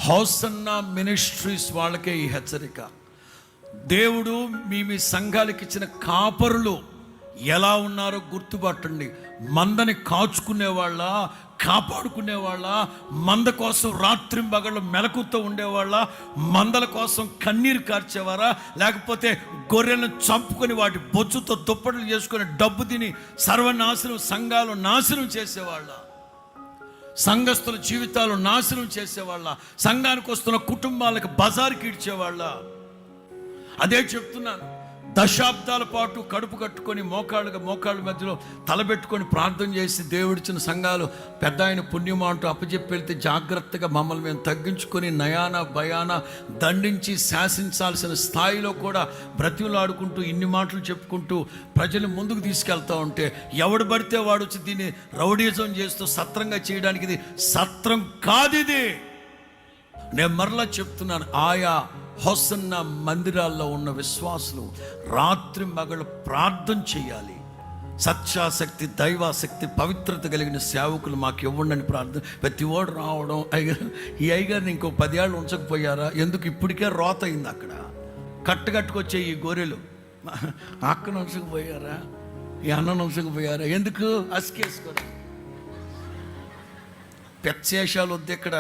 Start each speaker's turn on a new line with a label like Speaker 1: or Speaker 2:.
Speaker 1: Hosanna ministries వాళ్ళకే ఈ హెచ్చరిక. దేవుడు మీ సంఘాలకు ఇచ్చిన కాపరులు ఎలా ఉన్నారో గుర్తుపట్టండి. మందని కాచుకునేవాళ్ళ, కాపాడుకునేవాళ్ళ, మంద కోసం రాత్రింబగళ్ళు మెలకుతో ఉండేవాళ్ళ, మందల కోసం కన్నీరు కార్చేవారా, లేకపోతే గొర్రెలను చంపుకొని వాటి బొచ్చుతో దుప్పట్లు చేసుకొని డబ్బు తిని సర్వనాశనం, సంఘాలు నాశనం చేసేవాళ్ళ, సంఘస్థుల జీవితాలు నాశనం చేసేవాళ్ళ, సంఘానికి వస్తున్న కుటుంబాలకు బజార్కి ఇడ్చేవాళ్ళ? అదే చెప్తున్నాను. దశాబ్దాల పాటు కడుపు కట్టుకొని మోకాళ్ళ మధ్యలో తలబెట్టుకొని ప్రార్థన చేసి దేవుడిచ్చిన సంఘాలు పెద్ద ఆయన పుణ్యమా అంటూ అప్పచెప్పి వెళ్తే జాగ్రత్తగా మమ్మల్ని మేము తగ్గించుకొని నయాన భయాన దండించి శాసించాల్సిన స్థాయిలో కూడా బ్రతిమలాడుకుంటూ ఇన్ని మాటలు చెప్పుకుంటూ ప్రజలు ముందుకు తీసుకెళ్తా ఉంటే ఎవడు పడితే వాడు వచ్చి దీన్ని రౌడీజం చేస్తూ సత్రంగా చేయడానికి ఇది సత్రం కాదు. ఇది నేను మరలా చెప్తున్నాను. ఆయా హోసన్న మందిరాల్లో ఉన్న విశ్వాసులు రాత్రి మగళ్ళు ప్రార్థన చేయాలి. సత్యాసక్తి, దైవాసక్తి, పవిత్రత కలిగిన సేవకులు మాకు ఇవ్వండి ప్రార్థన. ప్రతి వాడు రావడం, అయ్యగారు ఈ అయ్యగారిని ఇంకో 10 ఏళ్ళు ఉంచకపోయారా, ఎందుకు ఇప్పటికే రోత అయింది అక్కడ, కట్టుకొచ్చే ఈ గొర్రెలు అక్కను ఉంచకపోయారా, ఈ అన్నను ఉంచకపోయారా, ఎందుకు అసికేసుకోవడం? పెచ్చేషాలు వద్దు ఇక్కడ.